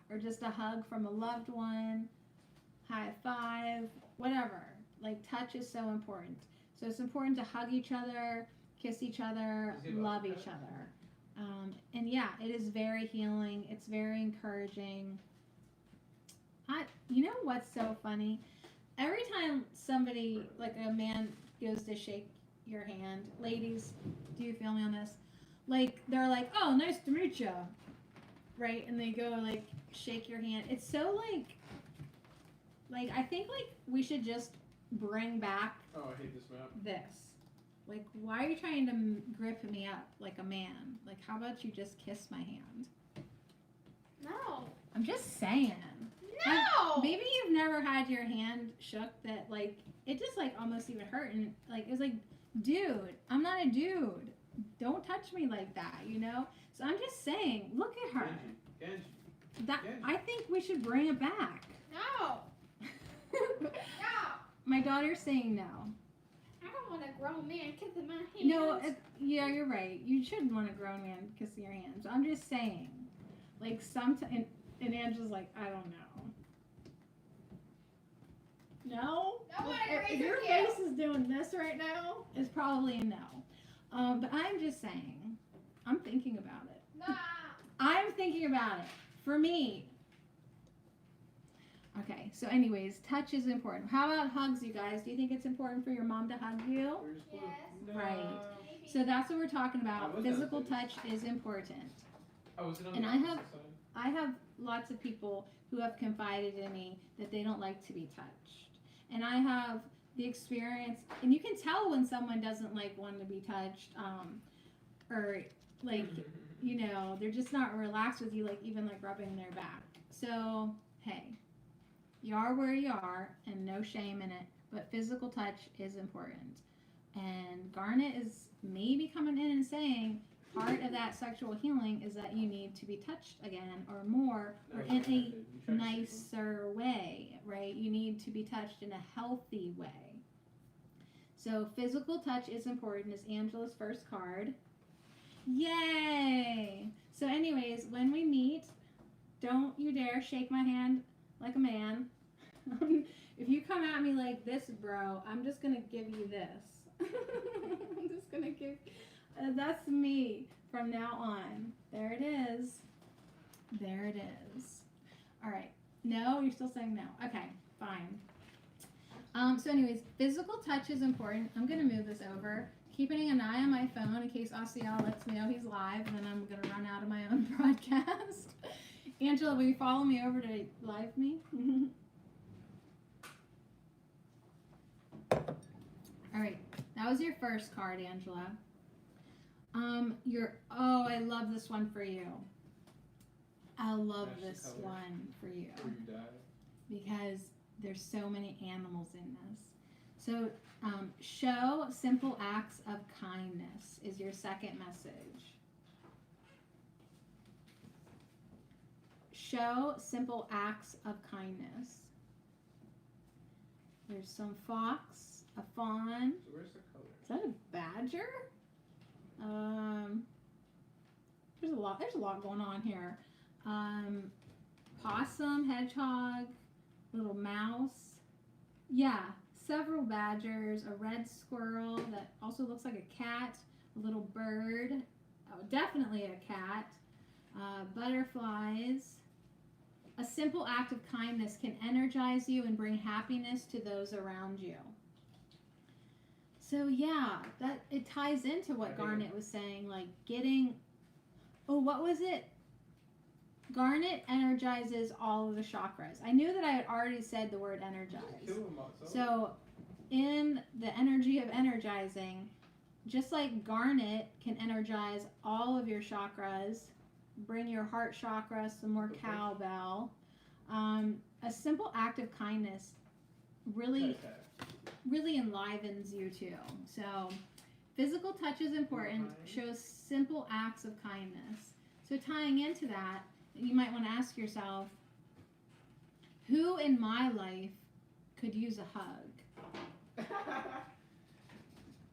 S1: or just a hug from a loved one. High five, whatever. Like, touch is so important. So it's important to hug each other, kiss each other, love each other. And yeah, it is very healing. It's very encouraging. You know what's so funny? Every time somebody, like a man, goes to shake your hand, ladies, do you feel me on this? Like, they're like, oh, nice to meet you. Right? And they go, like, shake your hand. It's so, like, I think, we should just bring back
S2: I hate this map.
S1: this. Like, why are you trying to grip me up like a man? Like, how about you just kiss my hand?
S3: No.
S1: I'm just saying.
S3: No!
S1: Maybe you've never had your hand shook that, it just, almost even hurt. And, it was like, dude, I'm not a dude. don't touch me like that, you know? So I'm just saying, look at her.
S2: Genji.
S1: That I think we should bring it back.
S3: No. No.
S1: My daughter's saying no.
S3: I don't want a grown man kissing my hands.
S1: No, yeah, you're right. You shouldn't want a grown man kissing your hands. I'm just saying, like sometimes, and Angela's like, I don't know. No?
S3: No one
S1: If
S3: agrees
S1: your
S3: with you.
S1: face is doing this right now, it's probably a no. But I'm just saying, I'm thinking about it.
S3: Nah.
S1: I'm thinking about it. For me. Okay, so anyways, touch is important. How about hugs, you guys? Do you think it's important for your mom to hug you?
S2: Where's Blue?
S3: Yes.
S1: Right.
S3: Maybe.
S1: So that's what we're talking
S2: I
S1: about.
S2: was
S1: Physical
S2: downstairs.
S1: touch is important.
S2: Oh, is it on
S1: And
S2: the
S1: I
S2: opposite
S1: have-
S2: side?
S1: I have lots of people who have confided in me that they don't like to be touched. And I have the experience, and you can tell when someone doesn't like want to be touched, or like, you know, they're just not relaxed with you, like even like rubbing their back. So, hey, you are where you are and no shame in it, but physical touch is important. And Garnet is maybe coming in and saying part of that sexual healing is that you need to be touched again or more or in a nicer way, right? You need to be touched in a healthy way. So physical touch is important is Angela's first card. Yay! So anyways, when we meet, don't you dare shake my hand like a man. If you come at me like this, bro, I'm just gonna give you this. I'm just gonna give. That's me from now on. There it is. There it is. All right. No, you're still saying no. Okay, fine. So anyways, physical touch is important. I'm gonna move this over. Keeping an eye on my phone in case Asiel lets me know he's live, and then I'm gonna run out of my own broadcast. Angela, will you follow me over to live me? All right, that was your first card, Angela. I love this one for you. I love
S2: Match the
S1: this
S2: colors.
S1: one for you
S2: Or you die.
S1: because there's so many animals in this. So, show simple acts of kindness is your second message. Show simple acts of kindness. There's some fox, a fawn.
S2: So where's the color?
S1: Is that a badger? There's a lot going on here. Possum, hedgehog, little mouse. Yeah, several badgers, a red squirrel that also looks like a cat, a little bird, definitely a cat, butterflies. A simple act of kindness can energize you and bring happiness to those around you. So yeah, that it ties into what Garnet was saying, like getting. Oh, what was it? Garnet energizes all of the chakras. I knew that I had already said the word energize.
S2: Kill him outside.
S1: So, in the energy of energizing, just like Garnet can energize all of your chakras, bring your heart chakra some more cowbell. A simple act of kindness really enlivens you too. So, physical touch is important, shows simple acts of kindness. So, tying into that, you might want to ask yourself, who in my life could use a hug?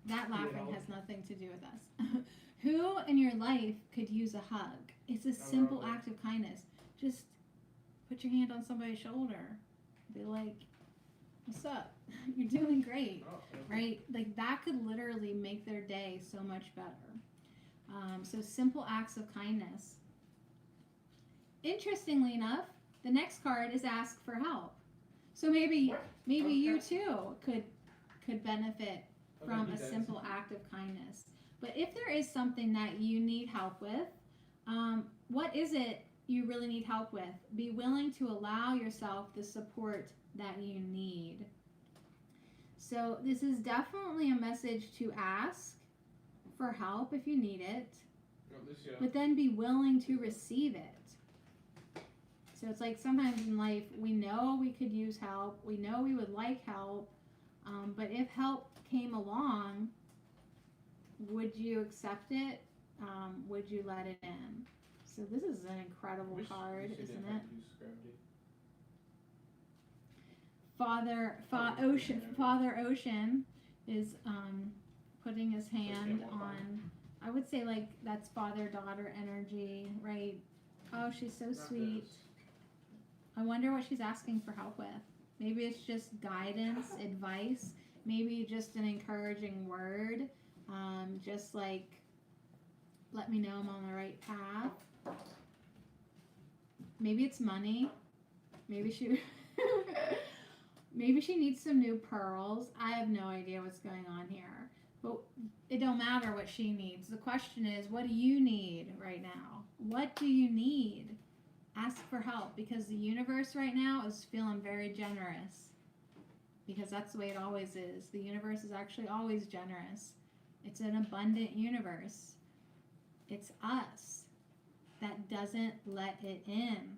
S1: That laughing has nothing to do with us. Who in your life could use a hug? It's a simple act of kindness. Just put your hand on somebody's shoulder. Be like, what's up? You're doing great. Right? Like that could literally make their day so much better. So simple acts of kindness. Interestingly enough, the next card is ask for help. So maybe you too could benefit from a simple act of kindness. But if there is something that you need help with, what is it you really need help with? Be willing to allow yourself the support that you need. So this is definitely a message to ask for help if you need it, but then be willing to receive it. So it's like sometimes in life we know we could use help, we know we would like help, but if help came along, Would you accept it? Would you let it in? So this is an incredible card, isn't it? Father Ocean is putting his hand on, I would say like that's father-daughter energy, right? Oh, she's so sweet. I wonder what she's asking for help with. Maybe it's just guidance, advice, maybe just an encouraging word. Just like, let me know I'm on the right path. Maybe it's money. Maybe she maybe she needs some new pearls. I have no idea what's going on here. But it don't matter what she needs. The question is, what do you need right now? What do you need? Ask for help, because the universe right now is feeling very generous. Because that's the way it always is. The universe is actually always generous. It's an abundant universe. It's us that doesn't let it in.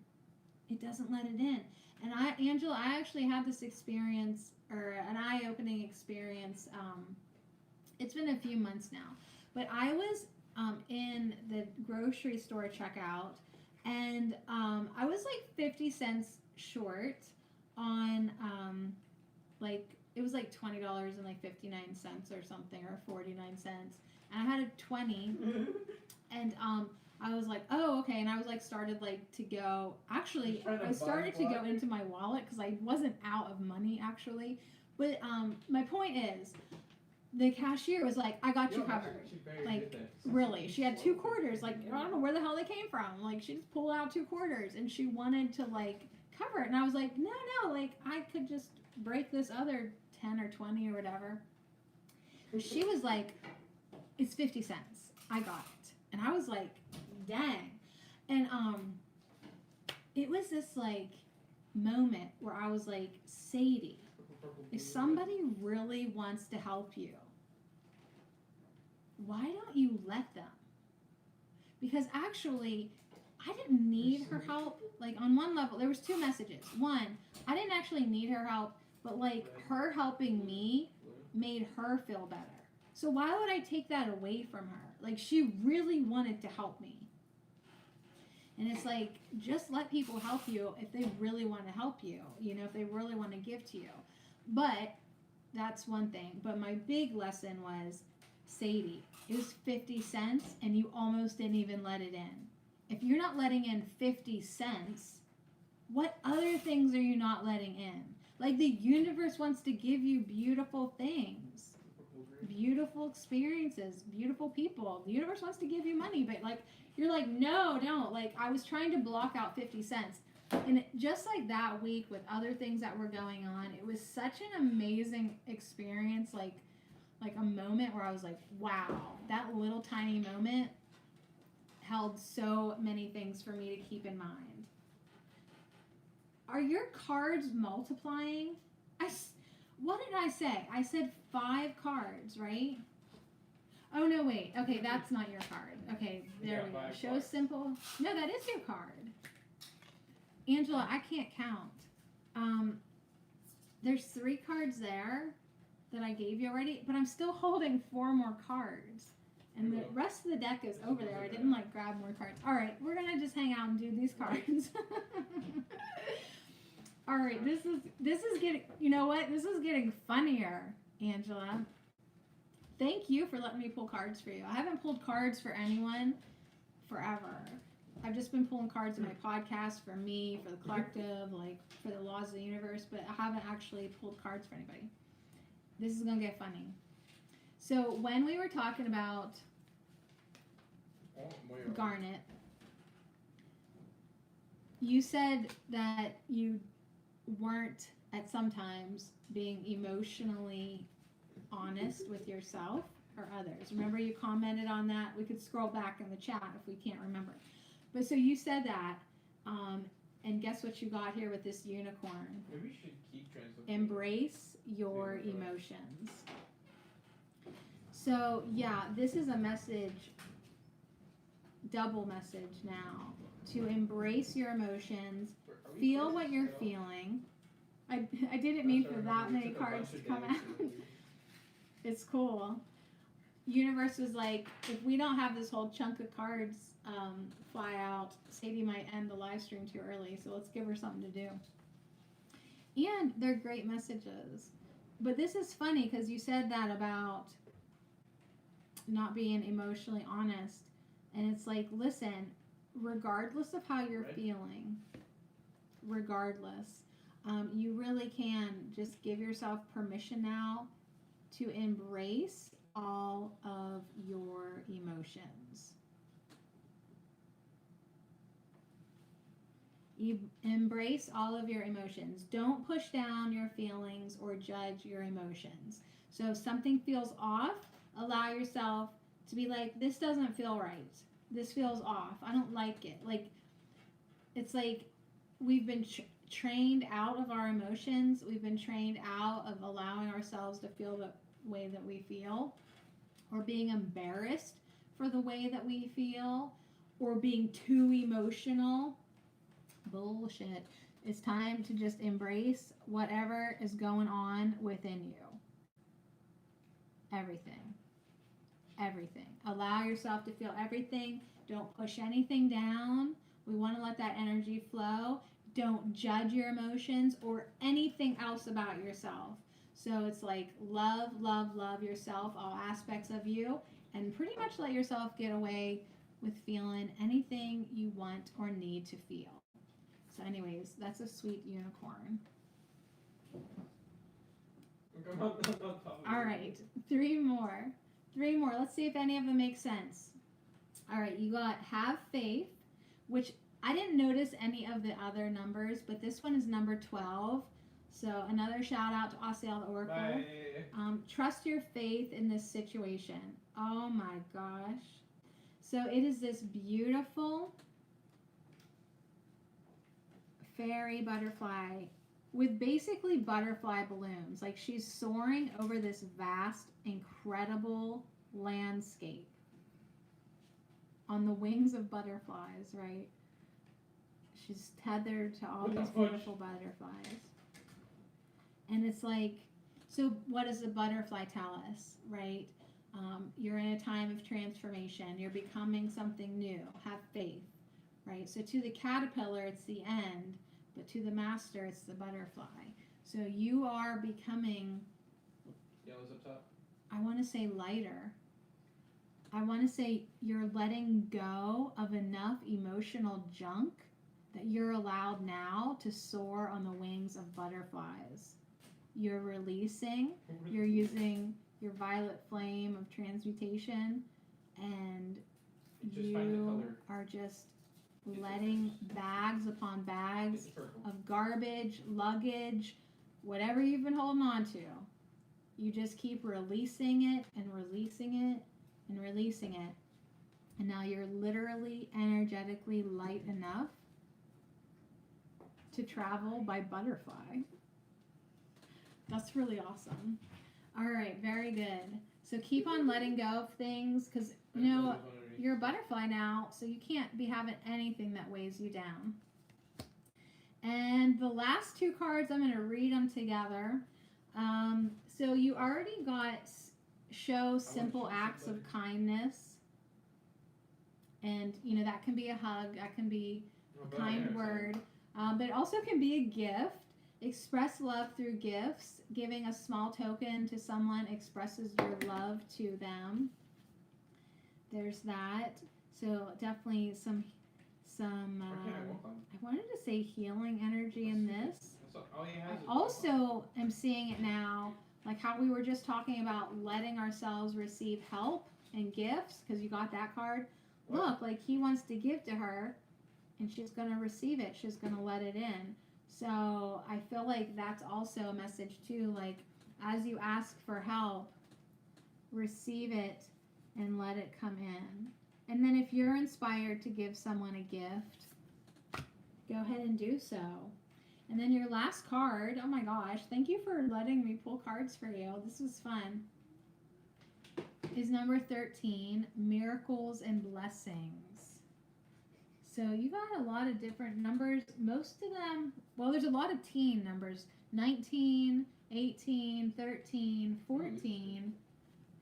S1: It doesn't let it in. And Angela, I actually had this experience, or an eye-opening experience. It's been a few months now, but I was in the grocery store checkout, and I was like 50 cents short on it was like $20 and like 59 cents or something, or 49 cents, and I had a 20, and I was like, oh, okay, and I was like started like to go, actually I started to go into my wallet because I wasn't out of money actually, but my point is, the cashier was like, I got you covered. Like, really, she had 2 quarters, like I don't know where the hell they came from, like she just pulled out 2 quarters and she wanted to like cover it, and I was like, no, like I could just break this other 10 or 20 or whatever. She was like, it's 50 cents, I got it. And I was like, dang. And it was this like moment where I was like, Sadie, if somebody really wants to help you, why don't you let them? Because actually, I didn't need her help. Like, on one level, there was 2 messages. One, I didn't actually need her help, but like her helping me made her feel better. So why would I take that away from her? Like, she really wanted to help me. And it's like, just let people help you if they really want to help you, you know, if they really want to give to you. But that's one thing. But my big lesson was, Sadie, it was 50 cents and you almost didn't even let it in. If you're not letting in 50 cents, what other things are you not letting in? Like, the universe wants to give you beautiful things, beautiful experiences, beautiful people. The universe wants to give you money, but like, you're like, no, don't. Like, I was trying to block out 50 cents. And just like that week with other things that were going on, it was such an amazing experience, like a moment where I was like, wow, that little tiny moment held so many things for me to keep in mind. Are your cards multiplying? What did I say? I said 5 cards, right? Oh, no, wait. Okay, that's not your card. Okay, there we go. Show simple. No, that is your card. Angela, I can't count. There's 3 cards there that I gave you already, but I'm still holding 4 more cards. And the rest of the deck is over there. I didn't like grab more cards. All right, we're going to just hang out and do these cards. All right, this is getting, you know what? This is getting funnier, Angela. Thank you for letting me pull cards for you. I haven't pulled cards for anyone forever. I've just been pulling cards in my podcast for me, for the collective, like for the laws of the universe, but I haven't actually pulled cards for anybody. This is going to get funny. So when we were talking about Garnet, you said that you weren't at sometimes being emotionally honest with yourself or others. Remember, you commented on that? We could scroll back in the chat if we can't remember. But so you said that, and guess what you got here with this unicorn?
S2: Maybe you should keep translating.
S1: Embrace your emotions. So yeah, this is a message, double message now, to embrace your emotions, feel what you're feeling. I didn't mean for that many cards to come out. It's cool. universe was like, if we don't have this whole chunk of cards fly out, Sadie might end the live stream too early, so let's give her something to do. And they're great messages. But this is funny because you said that about not being emotionally honest. And it's like, listen, regardless of how you're feeling, regardless, you really can just give yourself permission now to embrace all of your emotions. You embrace all of your emotions. Don't push down your feelings or judge your emotions. So if something feels off, allow yourself to be like, this doesn't feel right. This feels off. I don't like it. Like, it's like we've been trained out of our emotions. We've been trained out of allowing ourselves to feel the way that we feel, or being embarrassed for the way that we feel, or being too emotional. Bullshit. It's time to just embrace whatever is going on within you. Everything. Everything. Allow yourself to feel everything. Don't push anything down. We want to let that energy flow. Don't judge your emotions or anything else about yourself. So it's like love, love, love yourself, all aspects of you, and pretty much let yourself get away with feeling anything you want or need to feel. So anyways, that's a sweet unicorn. All right, three more. Let's see if any of them make sense. All right, you got have faith, which I didn't notice any of the other numbers, but this one is number 12. So another shout out to Osceola the Oracle. Trust your faith in this situation. Oh my gosh. So it is this beautiful fairy butterfly with basically butterfly balloons. Like she's soaring over this vast, incredible landscape on the wings of butterflies, right? She's tethered to all these beautiful butterflies. And it's like, so what does the butterfly tell us, right? You're in a time of transformation. You're becoming something new. Have faith, right? So to the caterpillar, it's the end. But to the master, it's the butterfly. So you are becoming,
S2: Yellow's up top.
S1: I want to say lighter. I want to say you're letting go of enough emotional junk that you're allowed now to soar on the wings of butterflies. You're releasing, you're using your violet flame of transmutation, and you are just letting bags upon bags of garbage, luggage, whatever you've been holding on to. You just keep releasing it and releasing it and releasing it. And now you're literally energetically light enough to travel by butterfly. That's really awesome. All right, very good. So keep on letting go of things because, you know, you're a butterfly now, so you can't be having anything that weighs you down. And the last two cards, I'm going to read them together. So you already got show simple acts of kindness. And, you know, that can be a hug. That can be a kind word. But it also can be a gift. Express love through gifts. Giving a small token to someone expresses your love to them. There's that. So definitely some I wanted to say healing energy in this. I also am seeing it now, like how we were just talking about letting ourselves receive help and gifts, because you got that card. Look, like he wants to give to her, and she's going to receive it. She's going to let it in. So I feel like that's also a message too, like as you ask for help, receive it and let it come in. And then if you're inspired to give someone a gift, go ahead and do so. And then your last card, oh my gosh, thank you for letting me pull cards for you. This was fun. Is number 13, Miracles and Blessings. So you got a lot of different numbers. Most of them, well, there's a lot of teen numbers. 19, 18, 13, 14.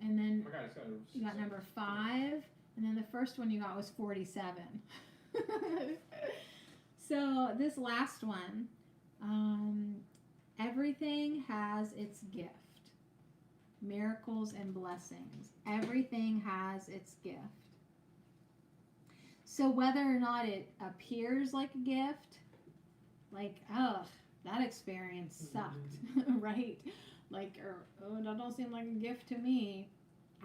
S1: and then
S2: Oh my God, it's got a
S1: you got number 5, and then the first one you got was 47. So this last one, everything has its gift. Miracles and blessings. Everything has its gift. So whether or not it appears like a gift, like, oh, that experience sucked, right? Like, or, oh, that don't seem like a gift to me.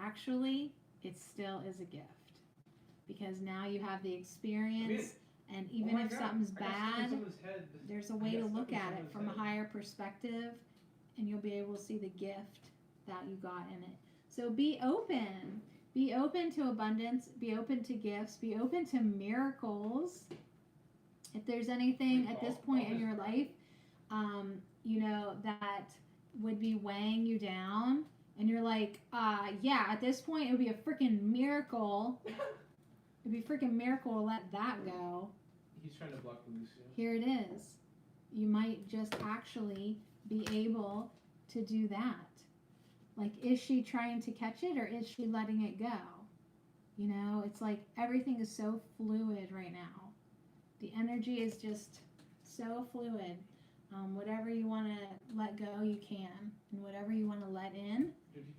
S1: Actually, it still is a gift. Because now you have the experience, and even if something's bad, there's a way to look at it from a higher perspective, and you'll be able to see the gift that you got in it. So be open. Be open to abundance. Be open to gifts. Be open to miracles. If there's anything at this point in your life, you know, that would be weighing you down, and you're like, yeah, at this point it would be a freaking miracle. It'd be a freaking miracle to let that go.
S2: He's trying to block Lucia.
S1: Here it is. You might just actually be able to do that. Like, is she trying to catch it, or is she letting it go? You know, it's like everything is so fluid right now. The energy is just so fluid. Whatever you want to let go, you can. And whatever you want to let in,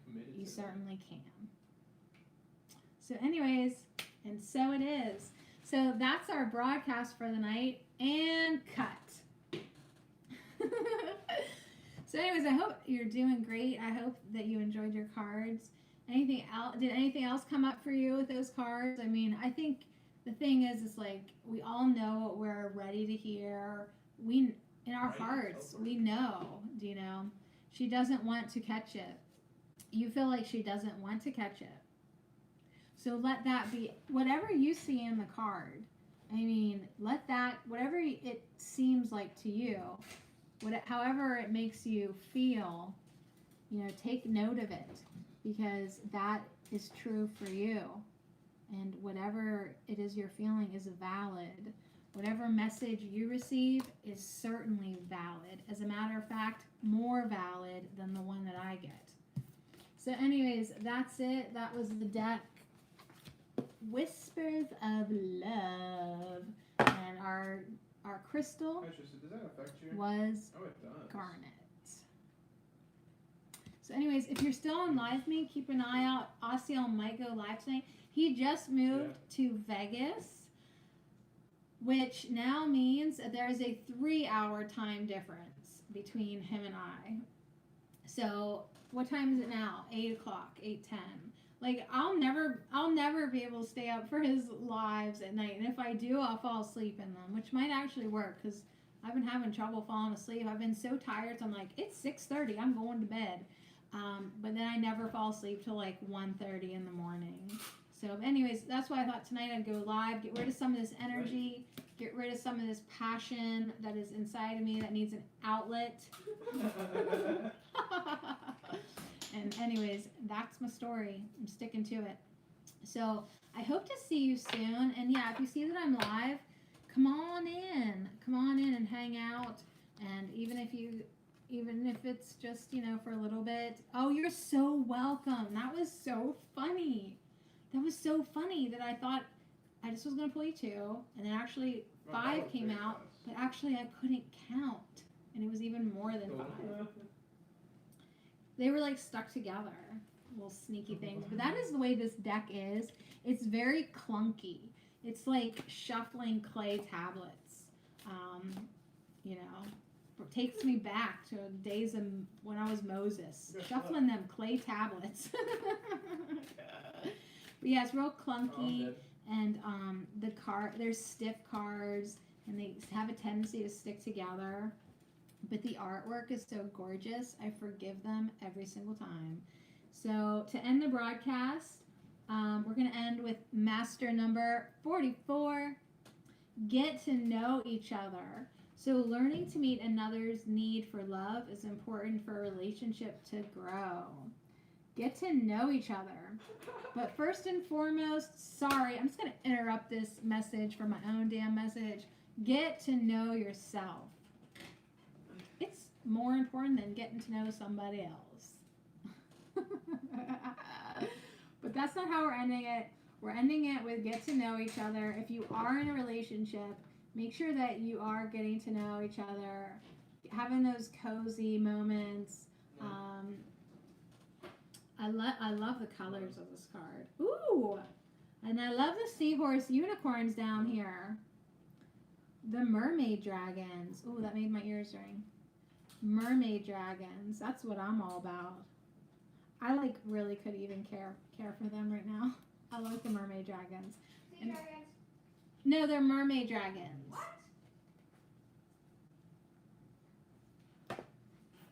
S1: you certainly can. So anyways, and so it is. So that's our broadcast for the night, and cut. So anyways, I hope you're doing great. I hope that you enjoyed your cards. Anything else? Did anything else come up for you with those cards? I mean, I think the thing is, it's like we all know what we're ready to hear. We, in our hearts, we know, you know, she doesn't want to catch it. You feel like she doesn't want to catch it. So let that be, whatever you see in the card, I mean, let that, whatever it seems like to you, however it makes you feel, you know, take note of it, because that is true for you. And whatever it is you're feeling is valid. Whatever message you receive is certainly valid. As a matter of fact, more valid than the one that I get. So anyways, that's it. That was the deck Whispers of Love. And our crystal
S2: Does that affect you?
S1: was
S2: Oh, it does.
S1: Garnet. So anyways, if you're still on live with me, keep an eye out. Osceola might go live tonight. He just moved to Vegas, which now means that there is a 3-hour time difference between him and I. So what time is it now? 8 o'clock, 8:10. Like, I'll never be able to stay up for his lives at night. And if I do, I'll fall asleep in them, which might actually work, because I've been having trouble falling asleep. I've been so tired, so I'm like, it's 6:30, I'm going to bed. But then I never fall asleep till like 1:30 in the morning. So anyways, that's why I thought tonight I'd go live, get rid of some of this energy, get rid of some of this passion that is inside of me that needs an outlet. And anyways, that's my story. I'm sticking to it. So I hope to see you soon. And yeah, if you see that I'm live, come on in and hang out. And even if it's just, you know, for a little bit. Oh, you're so welcome. That was so funny. That was so funny that I thought I just was going to pull you 2. And then actually 5 came out. But actually I couldn't count. And it was even more than 5. They were like stuck together. Little sneaky things. But that is the way this deck is. It's very clunky. It's like shuffling clay tablets. You know, it takes me back to days of when I was Moses. Shuffling them clay tablets. But yeah, it's real clunky. And there's stiff cards, and they have a tendency to stick together. But the artwork is so gorgeous. I forgive them every single time. So to end the broadcast, we're going to end with master number 44. Get to know each other. So learning to meet another's need for love is important for a relationship to grow. Get to know each other. But first and foremost, sorry, I'm just going to interrupt this message for my own damn message. Get to know yourself. It's more important than getting to know somebody else. But that's not how we're ending it. We're ending it with get to know each other. If you are in a relationship, make sure that you are getting to know each other, having those cozy moments. I love the colors of this card. Ooh, and I love the seahorse unicorns down here. The mermaid dragons. Ooh, that made my ears ring. Mermaid dragons. That's what I'm all about. I like really could even care for them right now. I like the mermaid dragons.
S3: Sea dragons.
S1: No, they're mermaid dragons.
S3: What?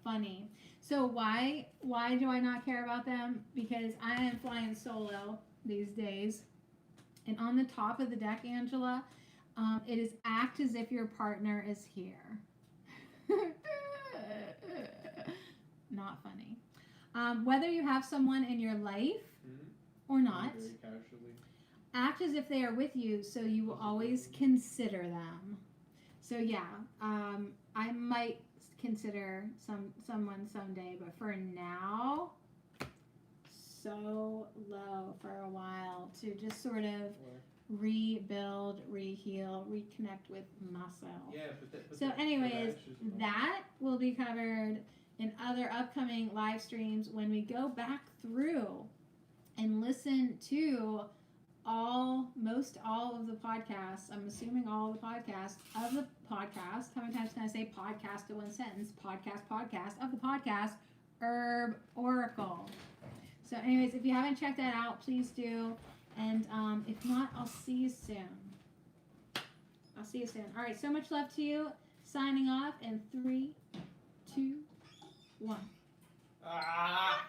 S1: Funny. So why do I not care about them? Because I am flying solo these days. And on the top of the deck, Angela, it is act as if your partner is here. Not funny. Whether you have someone in your life or not,
S2: Very casually.
S1: act as if they are with you so you will always consider them. So yeah, I might consider someone someday, but for now, so low for a while to just sort of rebuild, reheal, reconnect with myself.
S2: Yeah, but
S1: So anyways, that will be covered in other upcoming live streams when we go back through and listen to most all of the podcasts. I'm assuming all of the podcasts of the podcast. How many times can I say podcast in one sentence? Podcast of the podcast, Herb Oracle. So anyways, if you haven't checked that out, please do. And if not, I'll see you soon. All right, so much love to you. Signing off in 3, 2, 1.
S2: Ah!